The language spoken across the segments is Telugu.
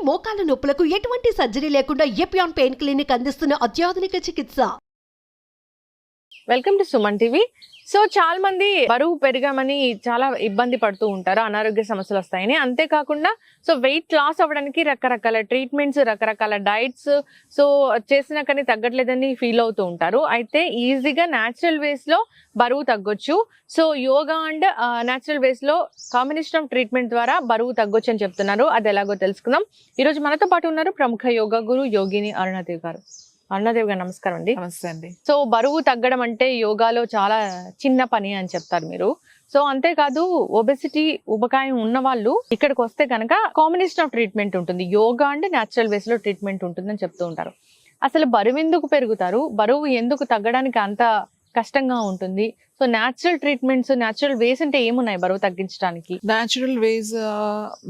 మోకాల నొప్పులకు ఎటువంటి సర్జరీ లేకుండా ఎపియాన్ పెయిన్ క్లినిక్ అందిస్తున్న అత్యాధునిక చికిత్స. Welcome to Suman TV. So చాలా మంది బరువు పెరిగామని చాలా ఇబ్బంది పడుతూ ఉంటారు, అనారోగ్య సమస్యలు వస్తాయని. అంతేకాకుండా సో వెయిట్ లాస్ అవ్వడానికి రకరకాల ట్రీట్మెంట్స్, రకరకాల డైట్స్ సో చేసినా కానీ తగ్గట్లేదని ఫీల్ అవుతూ ఉంటారు. అయితే ఈజీగా న్యాచురల్ వేస్ లో బరువు తగ్గొచ్చు. So yoga and natural ways లో కాంబినేషన్ ఆఫ్ ట్రీట్మెంట్ ద్వారా బరువు తగ్గొచ్చు అని చెప్తున్నారు. అది ఎలాగో తెలుసుకుందాం. ఈరోజు మనతో పాటు ఉన్నారు ప్రముఖ యోగా గురు యోగిని అరుణాదేవి గారు. అరుణాదేవి గారు నమస్కారం అండి. నమస్తే అండి. సో బరువు తగ్గడం అంటే యోగాలో చాలా చిన్న పని అని చెప్తారు మీరు. సో అంతేకాదు ఒబెసిటీ, ఉబకాయం ఉన్న వాళ్ళు ఇక్కడికి వస్తే కనుక కాంబినేషన్ ఆఫ్ ట్రీట్మెంట్ ఉంటుంది, యోగా అండ్ న్యాచురల్ వేస్ లో ట్రీట్మెంట్ ఉంటుందని చెప్తూ ఉంటారు. అసలు బరువు ఎందుకు పెరుగుతారు, బరువు ఎందుకు తగ్గడానికి అంత కష్టంగా ఉంటుంది? So natural treatments, natural ways అంటే ఏమున్నాయి బరువు తగ్గించడానికి? న్యాచురల్ వేస్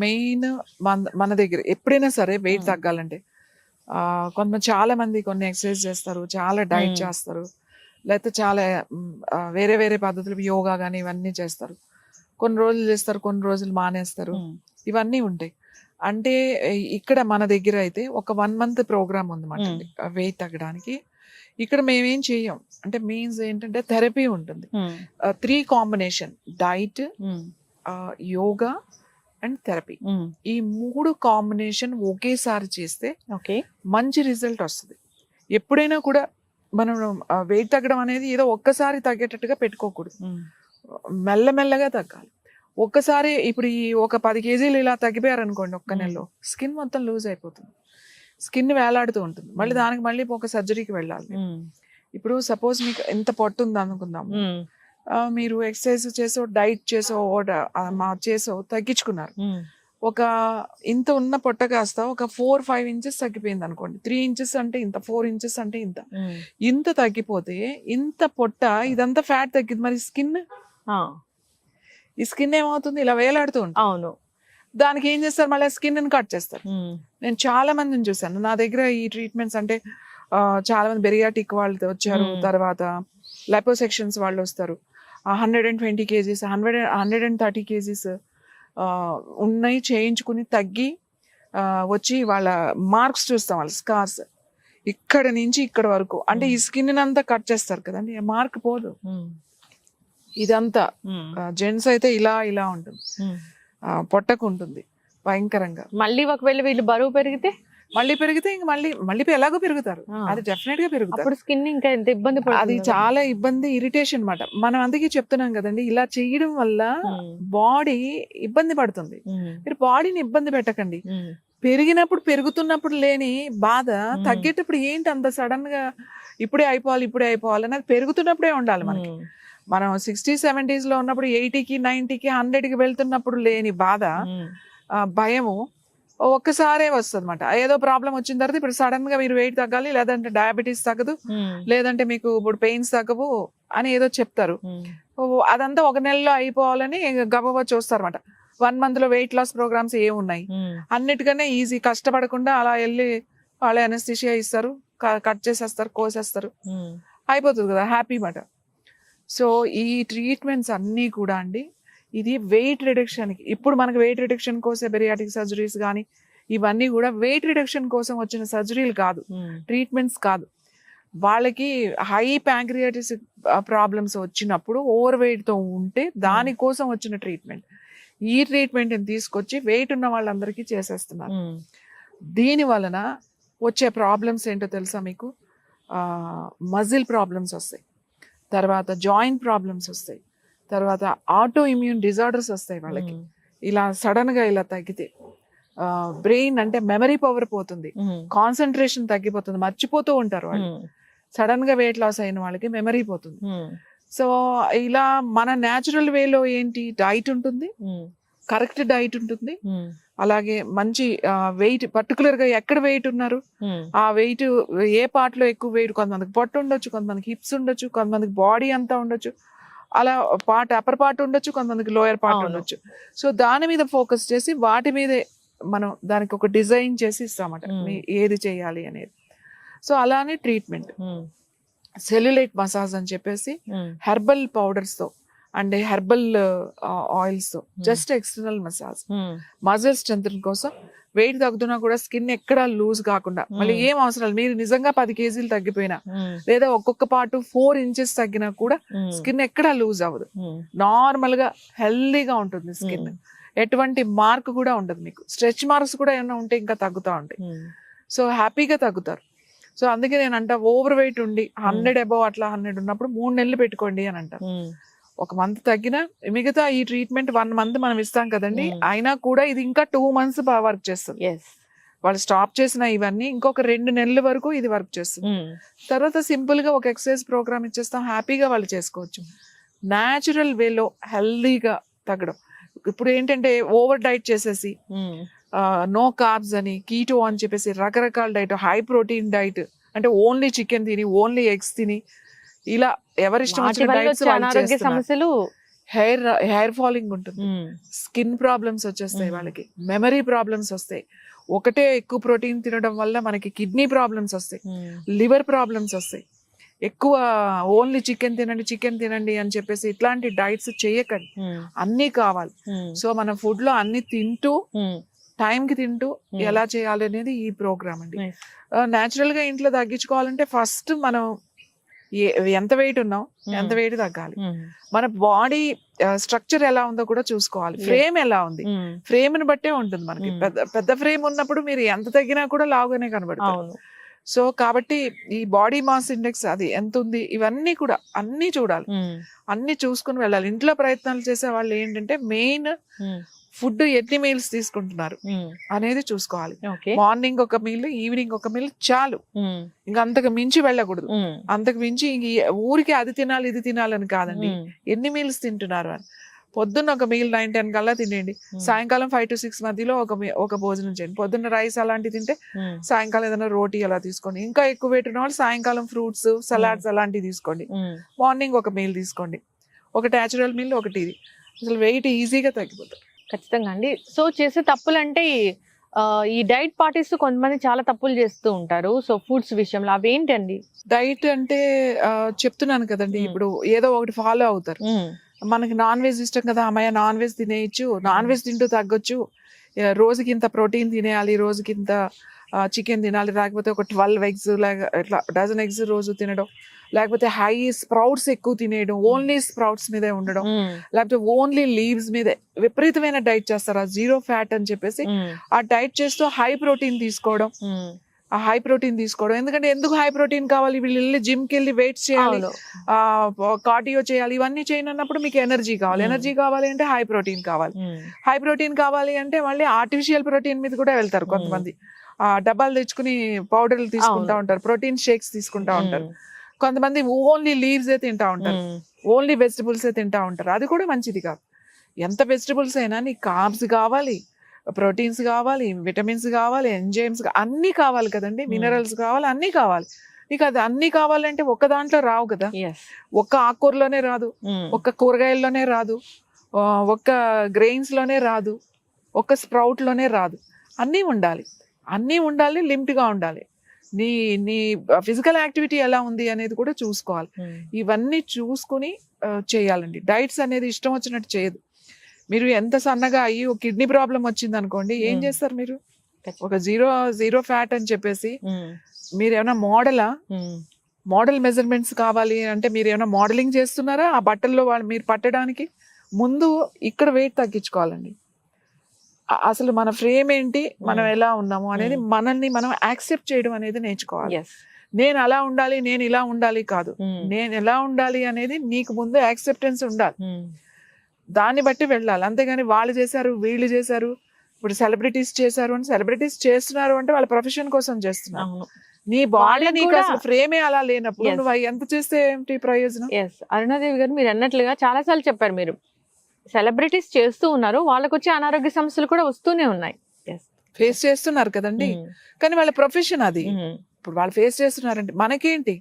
మెయిన్ మన దగ్గర ఎప్పుడైనా సరే వెయిట్ తగ్గాలంటే కొంతమంది చాలా మంది కొన్ని ఎక్సర్సైజ్ చేస్తారు, చాలా డైట్ చేస్తారు, లేకపోతే చాలా వేరే వేరే పద్ధతులు యోగా కానీ ఇవన్నీ చేస్తారు. కొన్ని రోజులు చేస్తారు, కొన్ని రోజులు మానేస్తారు, ఇవన్నీ ఉంటాయి. అంటే ఇక్కడ మన దగ్గర అయితే ఒక 1 month ప్రోగ్రామ్ ఉందన్నమాట వెయిట్ తగ్గడానికి. ఇక్కడ మేమేం చెయ్యం, అంటే మీన్స్ ఏంటంటే థెరపీ ఉంటుంది. 3 combination: diet, yoga and therapy. ఈ 3 కాంబినేషన్ ఒకేసారి చేస్తే మంచి రిజల్ట్ వస్తుంది. ఎప్పుడైనా కూడా మనం వెయిట్ తగ్గడం అనేది ఏదో ఒక్కసారి తగ్గేటట్టుగా పెట్టుకోకూడదు, మెల్లమెల్లగా తగ్గాలి. ఒక్కసారి ఇప్పుడు ఈ ఒక 10 kgs ఇలా తగ్గిపోయారు అనుకోండి, ఒక్క నెలలో స్కిన్ మొత్తం లూజ్ అయిపోతుంది, స్కిన్ వేలాడుతూ ఉంటుంది. మళ్ళీ దానికి మళ్ళీ ఒక సర్జరీకి వెళ్ళాలి. ఇప్పుడు సపోజ్ మీకు ఎంత పొట్టు ఉంది అనుకుందాం, మీరు ఎక్సర్సైజ్ చేసో, డైట్ చేసో తగ్గించుకున్నారు. ఒక ఇంత ఉన్న పొట్ట కాస్త ఒక 4-5 inches తగ్గిపోయింది అనుకోండి. 3 inches అంటే ఇంత, 4 inches అంటే ఇంత తగ్గిపోతే ఇంత పొట్ట, ఇదంతా ఫ్యాట్ తగ్గింది. మరి స్కిన్, ఈ స్కిన్ ఏమవుతుంది, ఇలా వేలాడుతూ ఉంటుంది. అవును. దానికి ఏం చేస్తారు, మళ్ళీ స్కిన్ కట్ చేస్తారు. నేను చాలా మందిని చూసాను నా దగ్గర ఈ ట్రీట్మెంట్స్. అంటే చాలా మంది బెరియాటిక్ వాళ్ళు వచ్చారు, తర్వాత లైపోసెక్షన్స్ వాళ్ళు వస్తారు. 120 kgs, 130 kgs ఉన్నాయి, చేయించుకుని తగ్గి వచ్చి వాళ్ళ మార్క్స్ చూస్తాం, వాళ్ళ స్కార్స్ ఇక్కడ నుంచి ఇక్కడ వరకు. అంటే ఈ స్కిన్ అంతా కట్ చేస్తారు కదండి, మార్క్ పోదు. ఇదంతా జెంట్స్ అయితే ఇలా ఇలా ఉంటుంది, పొట్టకు ఉంటుంది భయంకరంగా. మళ్ళీ ఒకవేళ వీళ్ళు బరువు పెరిగితే ఇంక మళ్ళీ ఎలాగో పెరుగుతారు, అది డెఫినెట్ గా పెరుగుతారు. స్కిన్ ఇంకా ఎంత ఇబ్బంది, అది చాలా ఇబ్బంది, ఇరిటేషన్ అన్నమాట. మనం అందుకే చెప్తున్నాం కదండి, ఇలా చేయడం వల్ల బాడీ ఇబ్బంది పడుతుంది. మీరు బాడీని ఇబ్బంది పెట్టకండి. పెరిగినప్పుడు, పెరుగుతున్నప్పుడు లేని బాధ తగ్గేటప్పుడు ఏంటి అంత సడన్ గా ఇప్పుడే అయిపోవాలి అని, అది పెరుగుతున్నప్పుడే ఉండాలి మనకి. మనం 60s 70s లో ఉన్నప్పుడు 80కి 90కి 100కి వెళ్తున్నప్పుడు లేని బాధ, భయము ఒక్కసారే వస్తుంది అనమాట. ఏదో ప్రాబ్లం వచ్చిన తర్వాత ఇప్పుడు సడన్ గా మీరు వెయిట్ తగ్గాలి, లేదంటే డయాబెటీస్ తగ్గదు, లేదంటే మీకు ఇప్పుడు పెయిన్స్ తగ్గవు అని ఏదో చెప్తారు. అదంతా ఒక నెలలో అయిపోవాలని గబగబా చూస్తారు అనమాట. 1 month లో వెయిట్ లాస్ ప్రోగ్రామ్స్ ఏమున్నాయి, అన్నిటికన్నా ఈజీ, కష్టపడకుండా అలా వెళ్ళి వాళ్ళే అనస్థిషియా ఇస్తారు, కట్ చేసేస్తారు, కోసేస్తారు, అయిపోతుంది కదా, హ్యాపీ మాట. సో ఈ ట్రీట్మెంట్స్ అన్నీ కూడా అండి, ఇది వెయిట్ రిడక్షన్కి. ఇప్పుడు మనకు వెయిట్ రిడక్షన్ కోసం బెరియాటిక్ సర్జరీస్ కానీ ఇవన్నీ కూడా వెయిట్ రిడక్షన్ కోసం వచ్చిన సర్జరీలు కాదు, ట్రీట్మెంట్స్ కాదు. వాళ్ళకి హై ప్యాంక్రియాటిస్ ప్రాబ్లమ్స్ వచ్చినప్పుడు, ఓవర్ వెయిట్తో ఉంటే దానికోసం వచ్చిన ట్రీట్మెంట్. ఈ ట్రీట్మెంట్ని తీసుకొచ్చి వెయిట్ ఉన్న వాళ్ళందరికీ చేసేస్తున్నారు. దీని వలన వచ్చే ప్రాబ్లమ్స్ ఏంటో తెలుసా మీకు? మజిల్ ప్రాబ్లమ్స్ వస్తాయి, తర్వాత జాయింట్ ప్రాబ్లమ్స్ వస్తాయి, తర్వాత ఆటో ఇమ్యూన్ డిజార్డర్స్ వస్తాయి వాళ్ళకి. ఇలా సడన్ గా ఇలా తగ్గితే బ్రెయిన్ అంటే మెమరీ పవర్ పోతుంది, కాన్సన్ట్రేషన్ తగ్గిపోతుంది, మర్చిపోతూ ఉంటారు వాళ్ళు. సడన్ గా వెయిట్ లాస్ అయిన వాళ్ళకి మెమరీ పోతుంది. సో ఇలా మన న్యాచురల్ వేలో ఏంటి, డైట్ ఉంటుంది, కరెక్ట్ డైట్ ఉంటుంది, అలాగే మంచి వెయిట్, పర్టికులర్ గా ఎక్కడ వెయిట్ ఉన్నారు ఆ వెయిట్, ఏ పార్ట్ లో ఎక్కువ వెయిట్, కొంతమందికి పొట్ట ఉండొచ్చు, కొంతమందికి హిప్స్ ఉండొచ్చు, కొంతమందికి బాడీ అంతా ఉండొచ్చు, అలా అప్పర్ పార్ట్ ఉండొచ్చు, కొంతమందికి లోయర్ పార్ట్ ఉండొచ్చు. సో దాని మీద ఫోకస్ చేసి వాటి మీదే మనం దానికి ఒక డిజైన్ చేసి ఇస్తామట, ఏది చేయాలి అనేది. సో అలానే ట్రీట్మెంట్, సెల్యులైట్ మసాజ్ అని చెప్పేసి హెర్బల్ పౌడర్స్ తో అండ్ హెర్బల్ ఆయిల్స్ తో జస్ట్ ఎక్స్టర్నల్ మసాజ్, మజిల్ స్ట్రెంగ్ కోసం వెయిట్ తగ్గుతున్నా కూడా స్కిన్ ఎక్కడ లూజ్ కాకుండా, మళ్ళీ ఏం అవసరం లేదు. మీరు నిజంగా 10 కేజీలు తగ్గిపోయినా లేదా ఒక్కొక్క పార్ట్ 4 ఇంచెస్ తగ్గినా కూడా స్కిన్ ఎక్కడ లూజ్ అవ్వదు. నార్మల్ గా హెల్దీగా ఉంటుంది స్కిన్. ఎటువంటి మార్క్ కూడా ఉండదు. మీకు స్ట్రెచ్ మార్క్స్ కూడా ఏమైనా ఉంటే ఇంకా తగ్గుతూ ఉంటాయి. సో హ్యాపీగా తగ్గుతారు. సో అందుకే నేను అంట ఓవర్ వెయిట్ ఉండి 100 అబౌవ్ అట్లా 100 ఉన్నప్పుడు 3 నెలలు పెట్టుకోండి అని అంటారు. 1 మంత్ తగ్గినా మిగతా ఈ ట్రీట్మెంట్ 1 మంత్ మనం ఇస్తాం కదండి, అయినా కూడా ఇది ఇంకా 2 months వర్క్ చేస్తుంది. వాళ్ళు స్టాప్ చేసిన ఇవన్నీ ఇంకొక 2 నెలల వరకు ఇది వర్క్ చేస్తుంది. తర్వాత సింపుల్ గా ఒక ఎక్సర్సైజ్ ప్రోగ్రామ్ ఇచ్చేస్తాం, హ్యాపీగా వాళ్ళు చేసుకోవచ్చు. న్యాచురల్ వేలో హెల్దీగా తగ్గడం. ఇప్పుడు ఏంటంటే ఓవర్ డైట్ చేసేసి నో కార్బ్స్ అని, కీటో అని చెప్పేసి రకరకాల డైట్, హై ప్రోటీన్ డైట్ అంటే ఓన్లీ చికెన్ తిని ఓన్లీ ఎగ్స్ తిని ఇలా ఎవరిష్టం వచ్చిన అనారోగ్య సమస్యలు, హెయిర్ ఫాలింగ్ ఉంటుంది, స్కిన్ ప్రాబ్లమ్స్ వచ్చేస్తాయి వాళ్ళకి, మెమరీ ప్రాబ్లమ్స్ వస్తాయి. ఒకటే ఎక్కువ ప్రోటీన్ తినడం వల్ల మనకి కిడ్నీ ప్రాబ్లమ్స్ వస్తాయి, లివర్ ప్రాబ్లమ్స్ వస్తాయి. ఎక్కువ ఓన్లీ చికెన్ తినండి అని చెప్పేసి ఇట్లాంటి డైట్స్ చేయకండి. అన్నీ కావాలి. సో మన ఫుడ్ లో అన్ని తింటూ టైం కి తింటూ ఎలా చేయాలి అనేది ఈ ప్రోగ్రామ్ అండి. న్యాచురల్ గా ఇంట్లో తగ్గించుకోవాలంటే ఫస్ట్ మనం ఎంత వెయిట్ ఉన్నాం, ఎంత వెయిట్ తగ్గాలి, మన బాడీ స్ట్రక్చర్ ఎలా ఉందో కూడా చూసుకోవాలి, ఫ్రేమ్ ఎలా ఉంది, ఫ్రేమ్ ని బట్టే ఉంటుంది మనకి. పెద్ద ఫ్రేమ్ ఉన్నప్పుడు మీరు ఎంత తగ్గినా కూడా లావుగానే కనబడుతుంది. సో కాబట్టి ఈ బాడీ మాస్ ఇండెక్స్ అది ఎంత ఉంది, ఇవన్నీ కూడా అన్ని చూడాలి, అన్ని చూసుకుని వెళ్ళాలి. ఇంట్లో ప్రయత్నాలు చేసే వాళ్ళు ఏంటంటే మెయిన్ ఫుడ్ ఎన్ని మీల్స్ తీసుకుంటున్నారు అనేది చూసుకోవాలి. మార్నింగ్ ఒక మీల్, ఈవినింగ్ ఒక మీల్ చాలు. ఇంకా అంతకు మించి వెళ్ళకూడదు. అంతకు మించి ఊరికి అది తినాలి ఇది తినాలని కాదండి, ఎన్ని మీల్స్ తింటున్నారు అని. పొద్దున్న ఒక మీల్ 9-10 కల్లా తినేయండి. సాయంకాలం 5 to 6 మధ్యలో ఒక భోజనం చేయండి. పొద్దున్న రైస్ అలాంటివి తింటే సాయంకాలం ఏదైనా రోటీ అలా తీసుకోండి. ఇంకా ఎక్కువ వెయిట్ ఉన్న వాళ్ళు సాయంకాలం ఫ్రూట్స్, సలాడ్స్ అలాంటివి తీసుకోండి. మార్నింగ్ ఒక మీల్ తీసుకోండి. ఒక న్యాచురల్ మీల్, ఒకటి ఇది. అసలు వెయిట్ ఈజీగా తగ్గిపోతుంది. ఖచ్చితంగా అండి. సో చేసే తప్పులు అంటే ఈ డైట్ పాటిస్తూ కొంతమంది చాలా తప్పులు చేస్తూ ఉంటారు. సో ఫుడ్స్ విషయంలో అవేంటండి? డైట్ అంటే చెప్తున్నాను కదండి, ఇప్పుడు ఏదో ఒకటి ఫాలో అవుతారు. మనకి నాన్ వెజ్ ఇష్టం కదా, అమ్మాయి నాన్ వెజ్ తినేయచ్చు, నాన్ వెజ్ తింటూ తగ్గొచ్చు, రోజుకి ఇంత ప్రోటీన్ తినేయాలి, రోజుకి ఇంత చికెన్ తినాలి, లేకపోతే ఒక 12 eggs ఇట్లా డజన్ ఎగ్స్ రోజు తినడం, లేకపోతే హై స్ప్రౌట్స్ ఎక్కువ తినేయడం, ఓన్లీ స్ప్రౌట్స్ మీదే ఉండడం, లేకపోతే ఓన్లీ లీవ్స్ మీదే విపరీతమైన డైట్ చేస్తారు, ఆ 0 fat అని చెప్పేసి. ఆ డైట్ చేస్తూ హై ప్రోటీన్ తీసుకోవడం, ఎందుకంటే ఎందుకు హై ప్రోటీన్ కావాలి, వీళ్ళు వెళ్ళి జిమ్ కి వెళ్ళి వెయిట్స్ చేయాలి, కార్డియో చేయాలి, ఇవన్నీ చేయనప్పుడు మీకు ఎనర్జీ కావాలి అంటే హై ప్రోటీన్ కావాలి అంటే మళ్ళీ ఆర్టిఫిషియల్ ప్రోటీన్ మీద కూడా వెళ్తారు కొంతమంది. డబ్బాలు తెచ్చుకుని పౌడర్లు తీసుకుంటా ఉంటారు, ప్రోటీన్ షేక్స్ తీసుకుంటా ఉంటారు. కొంతమంది ఓన్లీ లీవ్స్ ఏ తింటా ఉంటారు, ఓన్లీ వెజిటబుల్స్ ఏ తింటా ఉంటారు. అది కూడా మంచిది కాదు. ఎంత వెజిటబుల్స్ అయినా నీకు కార్బ్స్ కావాలి, ప్రోటీన్స్ కావాలి, విటమిన్స్ కావాలి, ఎంజైమ్స్ అన్ని కావాలి కదండి, మినరల్స్ కావాలి, అన్ని కావాలి. నీకు అది అన్ని కావాలంటే ఒక్క దాంట్లో రావు కదా. ఒక్క ఆకుకూరలోనే రాదు, ఒక్క కూరగాయల్లోనే రాదు, ఒక్క గ్రెయిన్స్ లోనే రాదు, ఒక్క స్ప్రౌట్ లోనే రాదు. అన్నీ ఉండాలి, లిమిట్ గా ఉండాలి. నీ ఫిజికల్ యాక్టివిటీ ఎలా ఉంది అనేది కూడా చూసుకోవాలి. ఇవన్నీ చూసుకుని చేయాలండి. డైట్స్ అనేది ఇష్టం వచ్చినట్టు చేయదు. మీరు ఎంత సన్నగా అయ్యి ఒక కిడ్నీ ప్రాబ్లం వచ్చింది అనుకోండి, ఏం చేస్తారు మీరు? ఒక జీరో ఫ్యాట్ అని చెప్పేసి మీరు ఏమైనా మోడల్ మెజర్మెంట్స్ కావాలి అంటే మీరు ఏమైనా మోడలింగ్ చేస్తున్నారా? ఆ బట్టల్లో మీరు పట్టడానికి ముందు ఇక్కడ వెయిట్ తగ్గించుకోవాలండి. అసలు మన ఫ్రేమ్ ఏంటి, మనం ఎలా ఉన్నాము అనేది మనల్ని మనం యాక్సెప్ట్ చేయడం అనేది నేర్చుకోవాలి. నేను అలా ఉండాలి, నేను ఇలా ఉండాలి కాదు, నేను ఎలా ఉండాలి అనేది నీకు ముందు యాక్సెప్టెన్స్ ఉండాలి. దాన్ని బట్టి వెళ్ళాలి. అంతేగాని వాళ్ళు చేశారు, వీళ్ళు చేశారు, ఇప్పుడు సెలబ్రిటీస్ చేశారు అని సెలబ్రిటీస్ చేస్తున్నారు అంటే వాళ్ళ ప్రొఫెషన్ కోసం చేస్తున్నారు. నీ బాడీ నీకు అసలు ఫ్రేమే అలా లేనప్పుడు నువ్వు ఎంత చేస్తే ఏంటి ప్రయోజనం? అరుణాదేవి గారు, మీరు అన్నట్లుగా చాలా సార్లు చెప్పారు, మీరు సెలబ్రిటీస్ చేస్తూ ఉన్నారు, వాళ్ళకి వచ్చే అనారోగ్య సమస్యలు కూడా వస్తూనే ఉన్నాయి, ఫేస్ చేస్తున్నారు కదండి. కానీ వాళ్ళ ప్రొఫెషన్ అది. ఇప్పుడు వాళ్ళు ఫేస్ చేస్తున్నారంటే మనకేంటి?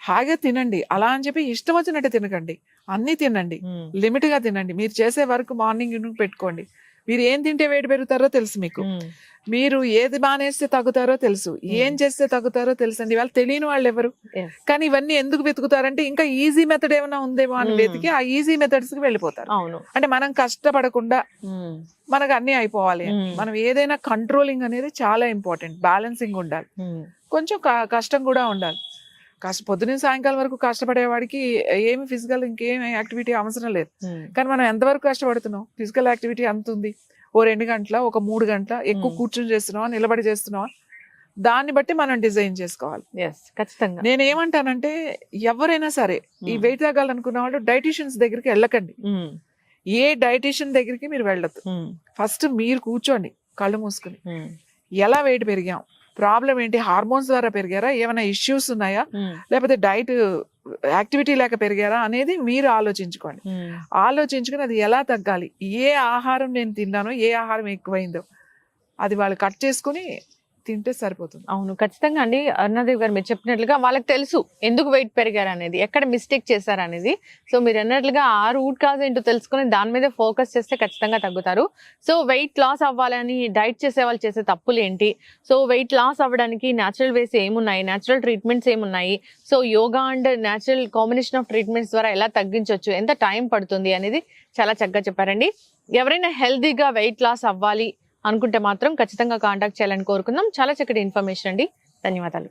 హాయిగా తినండి, అలా అని చెప్పి ఇష్టం వచ్చినట్టు తినకండి, అన్ని తినండి, లిమిట్ గా తినండి. మీరు చేసే వర్క్ మార్నింగ్ పెట్టుకోండి, మీరు ఏం తింటే వెయిట్ పెరుగుతారో తెలుసు మీకు, మీరు ఏది మానేస్తే తగ్గుతారో తెలుసు, ఏం చేస్తే తగ్గుతారో తెలుసు అండి. వాళ్ళు తెలియని వాళ్ళు ఎవరు? కానీ ఇవన్నీ ఎందుకు వెతుకుతారంటే ఇంకా ఈజీ మెథడ్ ఏమైనా ఉందేమో అని వెతికి ఆ ఈజీ మెథడ్స్ కి వెళ్ళిపోతారు. అవును. అంటే మనం కష్టపడకుండా మనకు అన్ని అయిపోవాలి. మనం ఏదైనా కంట్రోలింగ్ అనేది చాలా ఇంపార్టెంట్. బ్యాలెన్సింగ్ ఉండాలి, కొంచెం కష్టం కూడా ఉండాలి. పొద్దున సాయంకాలం వరకు కష్టపడేవాడికి ఏమి ఫిజికల్ ఇంకేం యాక్టివిటీ అవసరం లేదు. కానీ మనం ఎంతవరకు కష్టపడుతున్నాం? ఫిజికల్ యాక్టివిటీ అంత ఉంది. ఓ 2 గంటల, ఒక 3 గంటల ఎక్కువ కూర్చొని చేస్తున్నావా, నిలబడి చేస్తున్నావా, దాన్ని బట్టి మనం డిజైన్ చేసుకోవాలి. ఖచ్చితంగా నేను ఏమంటానంటే ఎవరైనా సరే ఈ వెయిట్ తగ్గాలనుకున్న వాళ్ళు డైటీషియన్స్ దగ్గరికి వెళ్ళకండి. ఏ డైటీషియన్ దగ్గరికి మీరు వెళ్ళొద్దు. ఫస్ట్ మీరు కూర్చోండి కళ్ళు మూసుకుని, ఎలా వెయిట్ పెరిగాం, ప్రాబ్లం ఏంటి, హార్మోన్స్ ద్వారా పెరిగారా, ఏమైనా ఇష్యూస్ ఉన్నాయా, లేకపోతే డైట్ యాక్టివిటీ లేక పెరిగారా అనేది మీరు ఆలోచించుకోండి. ఆలోచించుకుని అది ఎలా తగ్గాలి, ఏ ఆహారం నేను తిన్నానో, ఏ ఆహారం ఎక్కువైందో అది వాళ్ళు కట్ చేసుకుని తింటే సరిపోతుంది. అవును, ఖచ్చితంగా అండి. అరుణాదేవి గారు మీరు చెప్పినట్లుగా వాళ్ళకి తెలుసు ఎందుకు వెయిట్ పెరిగారు అనేది, ఎక్కడ మిస్టేక్ చేశారు అనేది. సో మీరు అన్నట్లుగా ఆ రూట్ కాజ్ ఏంటో తెలుసుకుని దాని మీద ఫోకస్ చేస్తే ఖచ్చితంగా తగ్గుతారు. సో వెయిట్ లాస్ అవ్వాలని డైట్ చేసే వాళ్ళు చేసే తప్పులు ఏంటి, సో వెయిట్ లాస్ అవ్వడానికి న్యాచురల్ వేస్ ఏమున్నాయి, న్యాచురల్ ట్రీట్మెంట్స్ ఏమున్నాయి, so yoga and natural combination of treatments ద్వారా ఎలా తగ్గించవచ్చు, ఎంత టైం పడుతుంది అనేది చాలా చక్కగా చెప్పారండి. ఎవరైనా హెల్తీగా వెయిట్ లాస్ అవ్వాలి అనుకుంటే మాత్రం ఖచ్చితంగా కాంటాక్ట్ చేయాలని కోరుకుందాం. చాలా చక్కటి ఇన్ఫర్మేషన్ అండి. ధన్యవాదాలు.